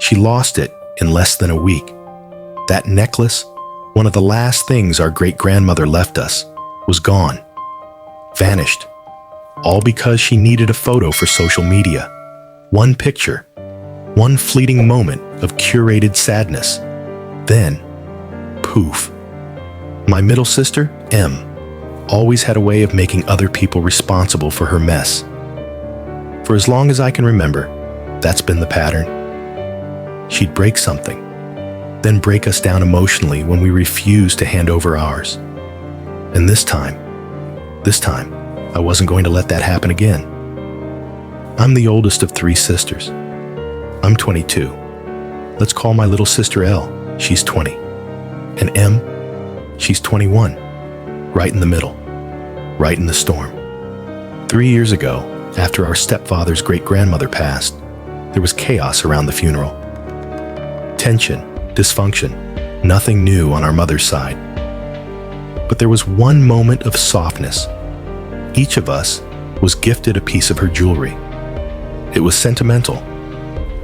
She lost it in less than a week. That necklace, one of the last things our great-grandmother left us, was gone. Vanished. All because she needed a photo for social media. One picture. One fleeting moment of curated sadness. Then, poof. My middle sister, M, always had a way of making other people responsible for her mess. For as long as I can remember, that's been the pattern. She'd break something, then break us down emotionally when we refused to hand over ours. And this time, I wasn't going to let that happen again. I'm the oldest of 3 sisters. I'm 22. Let's call my little sister L. She's 20. And M, she's 21. Right in the middle. Right in the storm. 3 years ago, after our stepfather's great-grandmother passed, there was chaos around the funeral. Tension, dysfunction, nothing new on our mother's side. But there was one moment of softness. Each of us was gifted a piece of her jewelry. It was sentimental,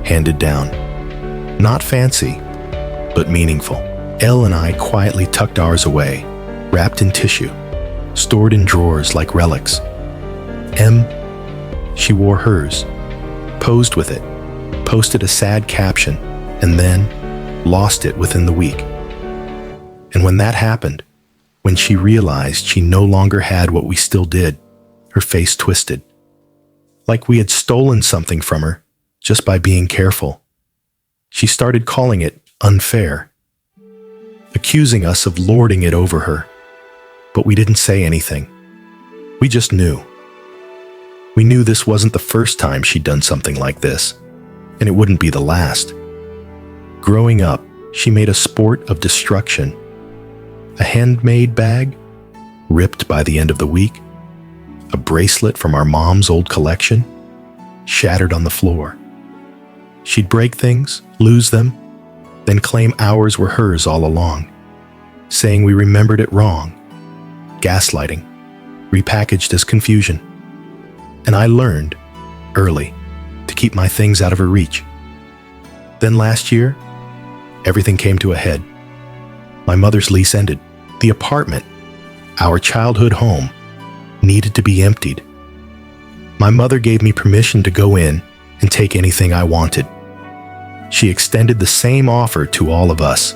handed down. Not fancy, but meaningful. Elle and I quietly tucked ours away, wrapped in tissue, stored in drawers like relics. M, she wore hers, posed with it, posted a sad caption, and then lost it within the week. And when that happened, when she realized she no longer had what we still did, her face twisted. Like we had stolen something from her just by being careful. She started calling it unfair, accusing us of lording it over her. But we didn't say anything. We just knew. We knew this wasn't the first time she'd done something like this, and it wouldn't be the last. Growing up, she made a sport of destruction. A handmade bag, ripped by the end of the week. A bracelet from our mom's old collection, shattered on the floor. She'd break things, lose them, then claim ours were hers all along, saying we remembered it wrong. Gaslighting, repackaged as confusion. And I learned, early, to keep my things out of her reach. Then last year, everything came to a head. My mother's lease ended. The apartment, our childhood home, needed to be emptied. My mother gave me permission to go in and take anything I wanted. She extended the same offer to all of us.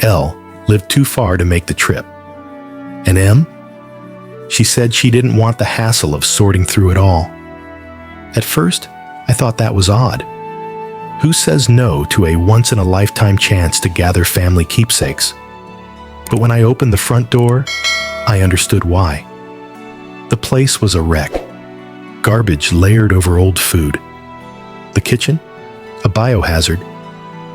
L lived too far to make the trip. And M? She said she didn't want the hassle of sorting through it all. At first, I thought that was odd. Who says no to a once-in-a-lifetime chance to gather family keepsakes? But when I opened the front door, I understood why. The place was a wreck. Garbage layered over old food. The kitchen? A biohazard.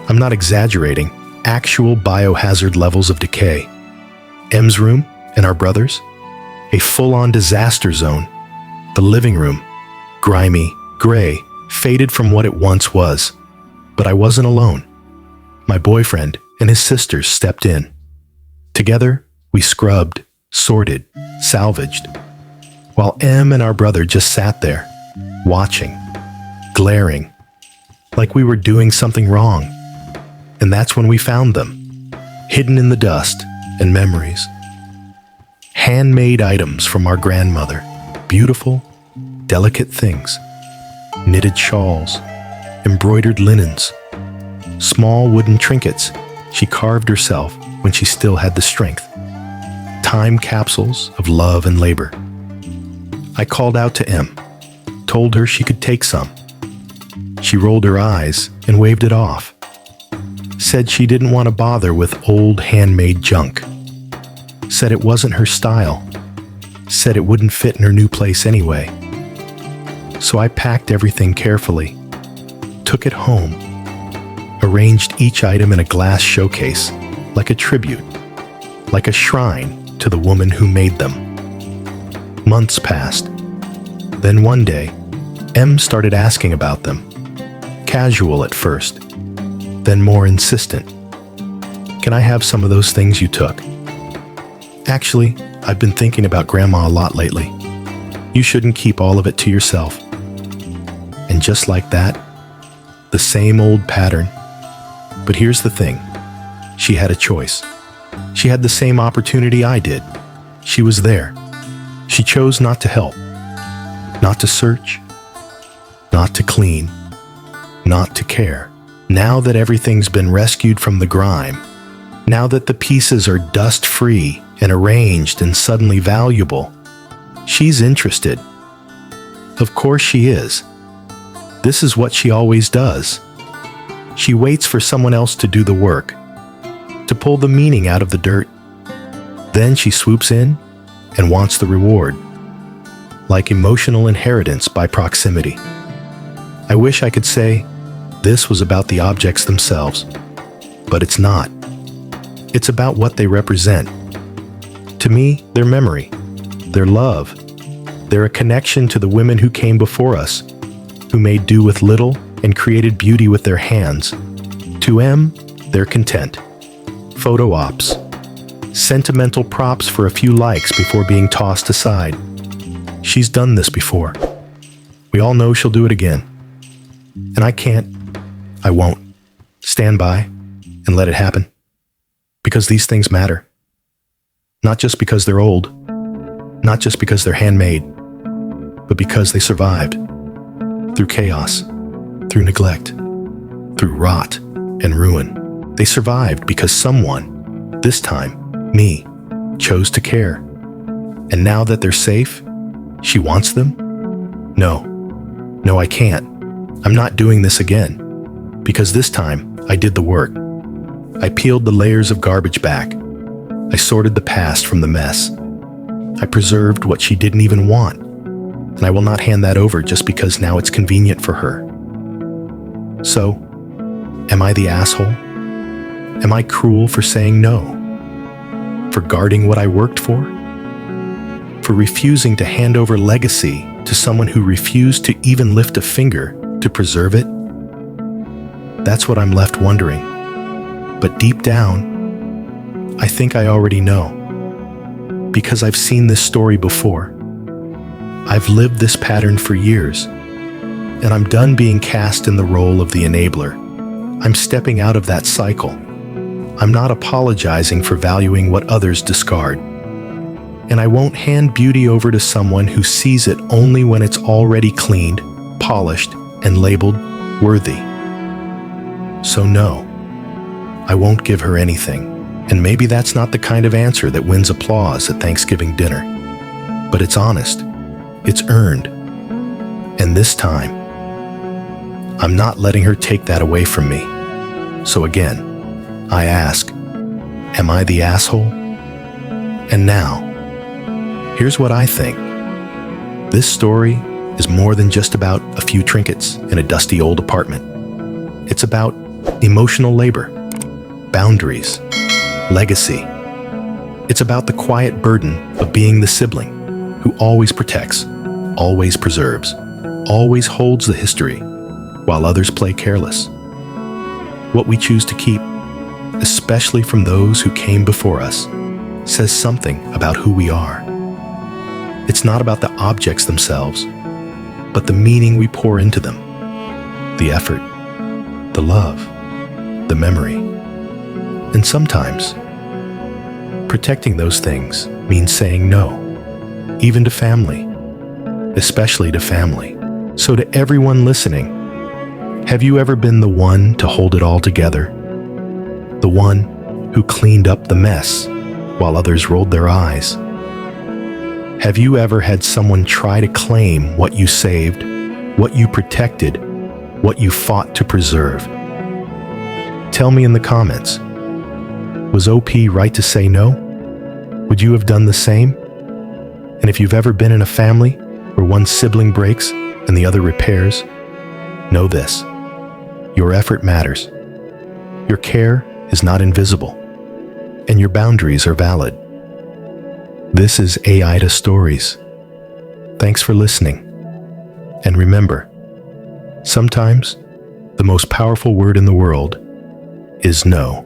I'm not exaggerating. Actual biohazard levels of decay. M's room and our brother's? A full-on disaster zone. The living room? Grimy, gray, faded from what it once was. But I wasn't alone. My boyfriend and his sisters stepped in. Together, we scrubbed, sorted, salvaged, while M and our brother just sat there, watching, glaring, like we were doing something wrong. And that's when we found them, hidden in the dust and memories. Handmade items from our grandmother, beautiful, delicate things, knitted shawls, embroidered linens, small wooden trinkets she carved herself when she still had the strength. Time capsules of love and labor. I called out to M, told her she could take some. She rolled her eyes and waved it off. Said she didn't want to bother with old handmade junk. Said it wasn't her style. Said it wouldn't fit in her new place anyway. So I packed everything carefully, took it home, arranged each item in a glass showcase, like a tribute, like a shrine to the woman who made them. Months passed. Then one day, M started asking about them. Casual at first, then more insistent. Can I have some of those things you took? Actually, I've been thinking about Grandma a lot lately. You shouldn't keep all of it to yourself. And just like that, the same old pattern. But here's the thing. She had a choice. She had the same opportunity I did. She was there. She chose not to help, not to search, not to clean, not to care. Now that everything's been rescued from the grime, now that the pieces are dust-free and arranged and suddenly valuable, she's interested. Of course she is. This is what she always does. She waits for someone else to do the work, to pull the meaning out of the dirt. Then she swoops in and wants the reward, like emotional inheritance by proximity. I wish I could say this was about the objects themselves, but it's not. It's about what they represent. To me, they're memory, they're love. They're a connection to the women who came before us, who made do with little and created beauty with their hands. To M, they're content. Photo ops. Sentimental props for a few likes before being tossed aside. She's done this before. We all know she'll do it again. And I won't stand by and let it happen. Because these things matter. Not just because they're old, not just because they're handmade, but because they survived. Through chaos, through neglect, through rot and ruin. They survived because someone, this time, me, chose to care. And now that they're safe, she wants them? No, I can't. I'm not doing this again. Because this time, I did the work. I peeled the layers of garbage back. I sorted the past from the mess. I preserved what she didn't even want. And I will not hand that over just because now it's convenient for her. So, am I the asshole? Am I cruel for saying no? For guarding what I worked for? For refusing to hand over legacy to someone who refused to even lift a finger to preserve it? That's what I'm left wondering. But deep down, I think I already know. Because I've seen this story before. I've lived this pattern for years, and I'm done being cast in the role of the enabler. I'm stepping out of that cycle. I'm not apologizing for valuing what others discard. And I won't hand beauty over to someone who sees it only when it's already cleaned, polished, and labeled worthy. So no, I won't give her anything. And maybe that's not the kind of answer that wins applause at Thanksgiving dinner. But it's honest. It's earned. And this time, I'm not letting her take that away from me. So again, I ask, am I the asshole? And now, here's what I think. This story is more than just about a few trinkets in a dusty old apartment. It's about emotional labor, boundaries, legacy. It's about the quiet burden of being the sibling who always protects, always preserves, always holds the history, while others play careless. What we choose to keep, especially from those who came before us, says something about who we are. It's not about the objects themselves, but the meaning we pour into them, the effort, the love, the memory. And sometimes, protecting those things means saying no, even to family, especially to family. So to everyone listening, have you ever been the one to hold it all together? The one who cleaned up the mess while others rolled their eyes? Have you ever had someone try to claim what you saved, what you protected, what you fought to preserve? Tell me in the comments. Was OP right to say no? Would you have done the same? And if you've ever been in a family where one sibling breaks and the other repairs, know this. Your effort matters. Your care is not invisible, and your boundaries are valid. This is AITA Stories. Thanks for listening. And remember, sometimes the most powerful word in the world is no.